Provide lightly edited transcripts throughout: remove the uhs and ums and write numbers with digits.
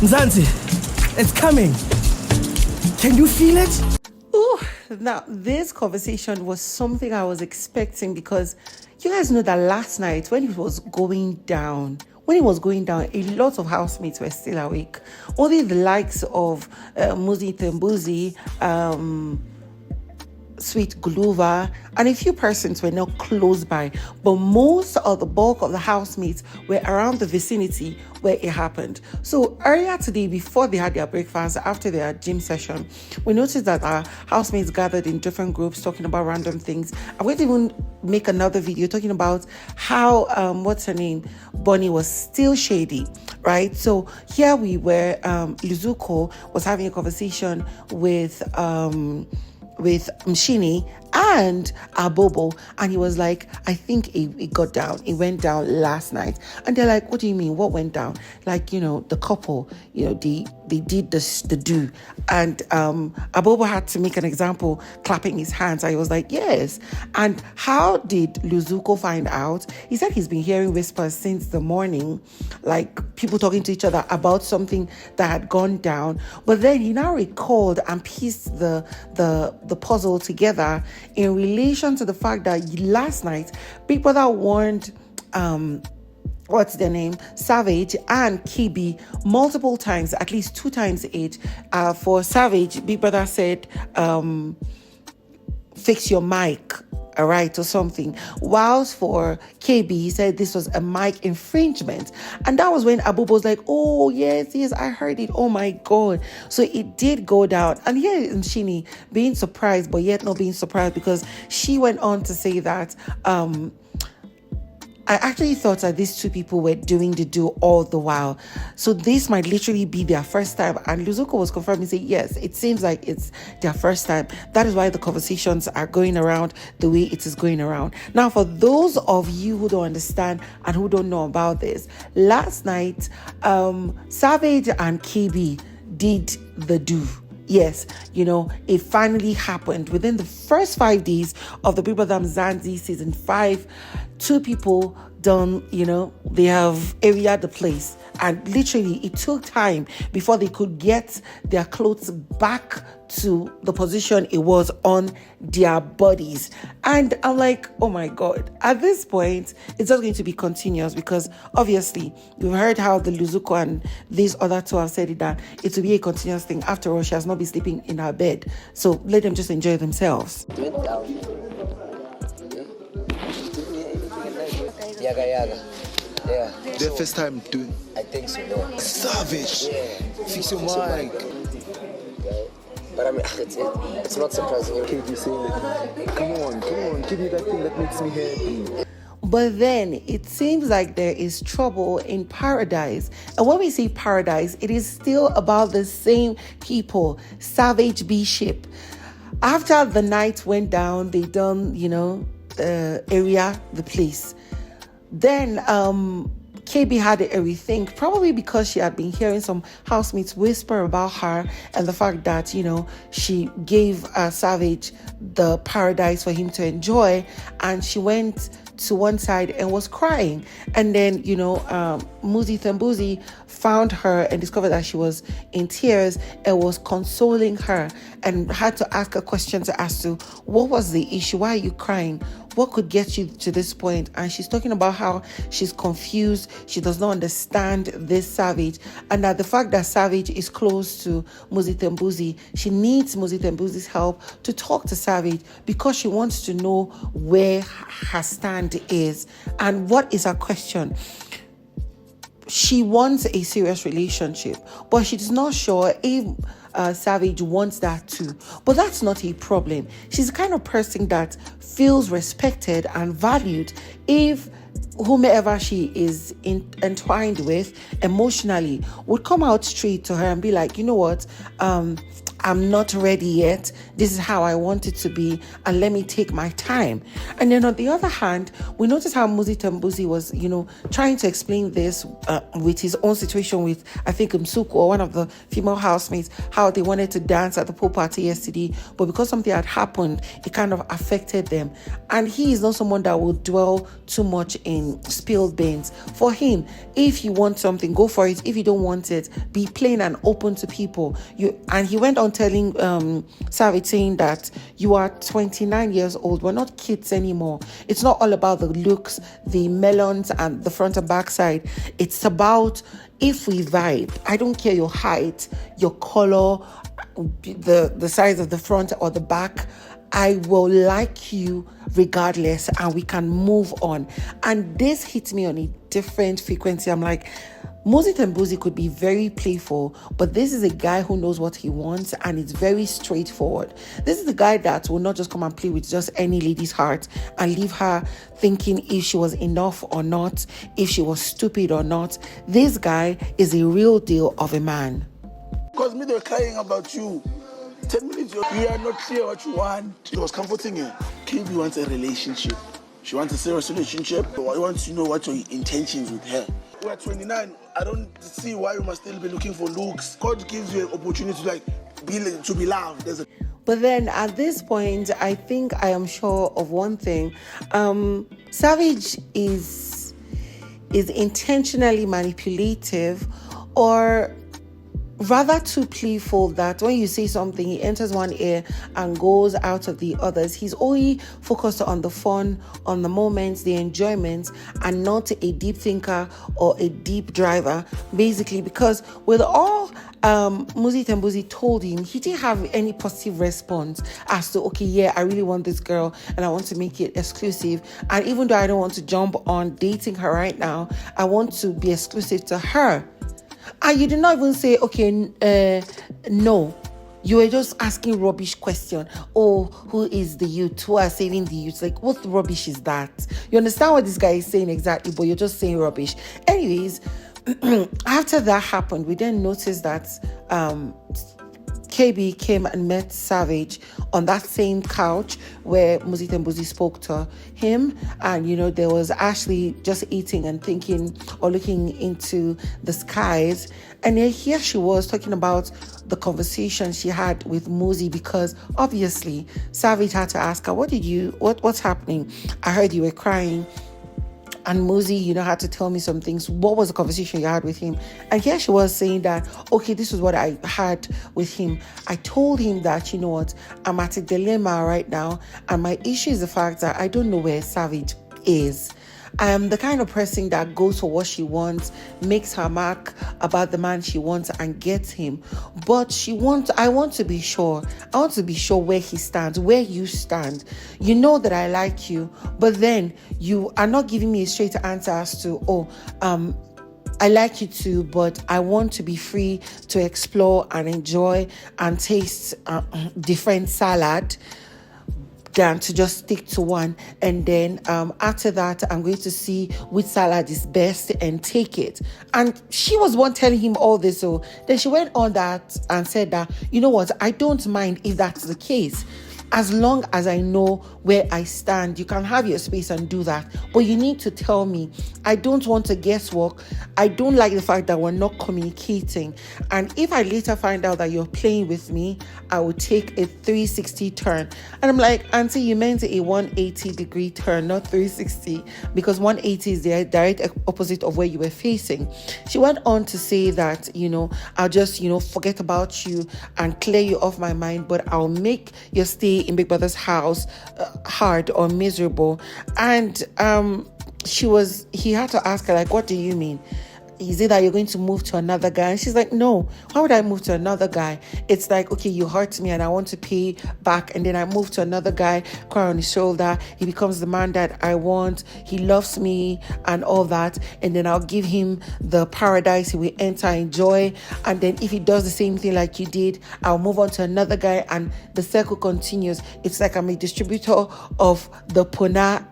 Mzansi, it's coming. Can you feel it? Ooh, now this conversation was something I was expecting because you guys know that last night when it was going down, a lot of housemates were still awake. Only the likes of Muzi Bbmzansi, Sweet Glover, and a few persons were not close by, but most of the bulk of the housemates were around the vicinity where it happened. So earlier today, before they had their breakfast, after their gym session, we noticed that our housemates gathered in different groups talking about random things. I'm going to even make another video talking about how what's her name, Bonnie, was still shady, right? So here we were, Lizuko was having a conversation with Mshini and Abobo, and he was like, I think it got down. It went down last night. And they're like, what do you mean? What went down? Like, the couple, they did the do. And Abobo had to make an example, clapping his hands. I was like, yes. And how did Luzuko find out? He said he's been hearing whispers since the morning, like people talking to each other about something that had gone down. But then he now recalled and pieced the puzzle together in relation to the fact that last night Big Brother warned what's their name, Savage and Kibi multiple times, at least 2 times each. For Savage, Big Brother said fix your mic, all right, or something. Whilst for KB, he said this was a mic infringement. And that was when Abubo was like, oh, yes, I heard it. Oh, my God. So it did go down. And here is Shini being surprised, but yet not being surprised, because she went on to say that I actually thought that these 2 people were doing the do all the while. So this might literally be their first time. And Luzuko was confirming, saying, yes, it seems like it's their first time. That is why the conversations are going around the way it is going around. Now, for those of you who don't understand and who don't know about this, last night, Savage and KB did the do. Yes, it finally happened. Within the first 5 days of the Afrika Bbmzansi season 5, 2 people done, they have areaed the place. And literally, it took time before they could get their clothes back to the position it was on their bodies. And I'm like, oh my God, at this point, it's just going to be continuous, because obviously we've heard how the Luzuko and these other 2 have said it, that it will be a continuous thing. After all, she has not been sleeping in her bed. So let them just enjoy themselves. Yaga. Yeah. Their first time doing. I think so. Yeah. Savage. Yeah. Fix your mic. But I mean, it's not surprising. Okay, you saying that? Come on, give me that thing that makes me happy. But then it seems like there is trouble in paradise. And when we say paradise, it is still about the same people, Savage B-ship. After the night went down, they done, area the place. Then KB had a rethink, probably because she had been hearing some housemates whisper about her and the fact that, she gave Savage the paradise for him to enjoy, and she went to one side and was crying. And then, Muzi Bbmzansi found her and discovered that she was in tears and was consoling her, and had to ask her questions as to what was the issue, why are you crying, what could get you to this point. And she's talking about how she's confused, she does not understand this Savage, and that the fact that Savage is close to Muzi Bbmzansi, she needs Muzi Bbmzansi's help to talk to Savage, because she wants to know where her stand is and what is her question. She wants a serious relationship, but she's not sure if Savage wants that too. But that's not a problem. She's the kind of person that feels respected and valued if whomever she is entwined with emotionally would come out straight to her and be like, you know what, I'm not ready yet. This is how I want it to be, and let me take my time. And then on the other hand, we noticed how Mzansi Bbmzansi was, trying to explain this with his own situation with, I think, Msuku, or one of the female housemates, how they wanted to dance at the pool party yesterday, but because something had happened, it kind of affected them. And he is not someone that will dwell too much in spilled beans. For him, if you want something, go for it. If you don't want it, be plain and open to people. And he went on telling Savage, saying that you are 29 years old. We're not kids anymore. It's not all about the looks, the melons, and the front and back side. It's about if we vibe. I don't care your height, your color, the size of the front or the back. I will like you regardless, and we can move on. And this hits me on a different frequency. I'm like, Mzansi Bbmzansi could be very playful, but this is a guy who knows what he wants, and it's very straightforward. This is the guy that will not just come and play with just any lady's heart and leave her thinking if she was enough or not, if she was stupid or not. This guy is a real deal of a man. Because me, they're crying about you. 10 minutes, you are not clear what you want. It was comforting you. KB wants a relationship. She wants a serious relationship. I want to know what your intentions with her. We're 29. I don't see why you must still be looking for looks. God gives you an opportunity to be loved. But then at this point, I think I am sure of one thing. Savage is intentionally manipulative, or rather too playful, that when you say something, he enters one ear and goes out of the others. He's only focused on the fun, on the moments, the enjoyments, and not a deep thinker or a deep driver, basically, because with all Mzansi Bbmzansi told him, he didn't have any positive response as to, okay, yeah, I really want this girl and I want to make it exclusive. And even though I don't want to jump on dating her right now, I want to be exclusive to her. And you did not even say, okay, no. You were just asking rubbish question. Oh, who is the youth? Who are saving the youth? Like, what rubbish is that? You understand what this guy is saying exactly, but you're just saying rubbish. Anyways, after that happened, we then noticed that KB came and met Savage on that same couch where Mzansi Bbmzansi spoke to him. And, there was Ashley just eating and thinking or looking into the skies. And then here she was talking about the conversation she had with Muzi, because obviously Savage had to ask her, what's happening? I heard you were crying. And Muzi, had to tell me some things. What was the conversation you had with him? And here she was saying that, okay, this is what I had with him. I told him that, I'm at a dilemma right now. And my issue is the fact that I don't know where Savage is. I am the kind of person that goes for what she wants, makes her mark about the man she wants and gets him. But I want to be sure. I want to be sure where he stands, where you stand. You know that I like you, but then you are not giving me a straight answer as to, I like you too, but I want to be free to explore and enjoy and taste different salad than to just stick to one. And then after that, I'm going to see which salad is best and take it. And she was one telling him all this. So then she went on that and said that, you know what, I don't mind if that's the case. As long as I know where I stand, you can have your space and do that. But you need to tell me. I don't want to guesswork. I don't like the fact that we're not communicating. And if I later find out that you're playing with me, I will take a 360 turn. And I'm like, Auntie, you meant a 180-degree turn, not 360, because 180 is the direct opposite of where you were facing. She went on to say that, I'll just, forget about you and clear you off my mind, but I'll make your stay in Big Brother's house hard or miserable. And he had to ask her, like, what do you mean? Is it that you're going to move to another guy? And she's like, no, why would I move to another guy? It's like, okay, you hurt me and I want to pay back. And then I move to another guy, cry on his shoulder. He becomes the man that I want. He loves me and all that. And then I'll give him the paradise he will enter, enjoy. And then if he does the same thing like you did, I'll move on to another guy and the circle continues. It's like I'm a distributor of the Puna.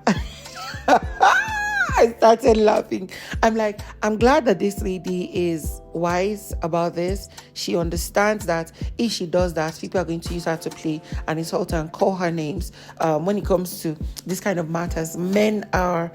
I started laughing. I'm like, I'm glad that this lady is wise about this. She understands that if she does that, people are going to use her to play and insult her and call her names. When it comes to this kind of matters, men are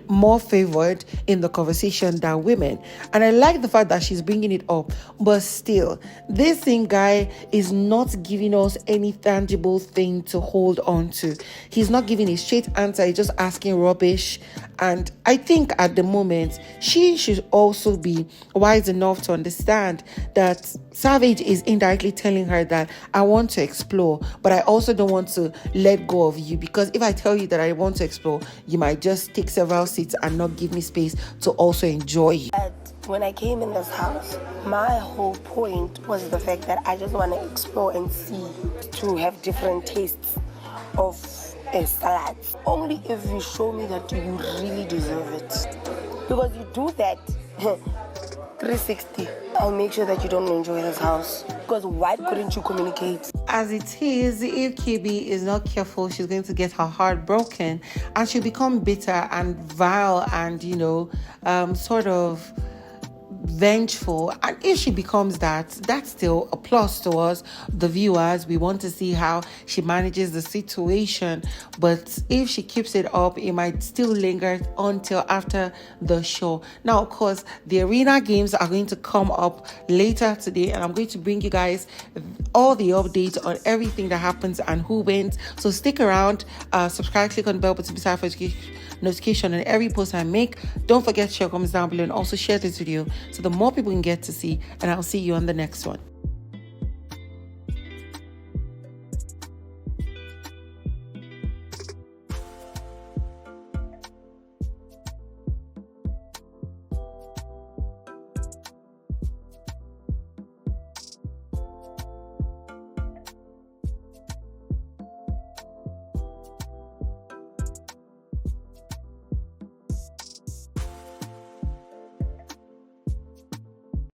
more favored in the conversation than women. And I like the fact that she's bringing it up, but still, this same guy is not giving us any tangible thing to hold on to. He's not giving a straight answer. He's just asking rubbish. And I think at the moment, she should also be wise enough to understand that Savage is indirectly telling her that I want to explore, but I also don't want to let go of you, because if I tell you that I want to explore, you might just take several seats and not give me space to also enjoy. When I came in this house, my whole point was the fact that I just want to explore and see, to have different tastes of salads. Only if you show me that you really deserve it. Because you do that 360, I'll make sure that you don't enjoy this house. Because why couldn't you communicate? As it is, if KB is not careful, she's going to get her heart broken and she'll become bitter and vile and, sort of vengeful. And if she becomes that, that's still a plus to us, the viewers. We want to see how she manages the situation, but if she keeps it up, it might still linger until after the show. Now, of course, the arena games are going to come up later today, and I'm going to bring you guys all the updates on everything that happens and who wins. So stick around, subscribe, click on the bell button beside for notification on every post I make. Don't forget to share, comments down below, and also share this video so the more people can get to see. And I'll see you on the next one.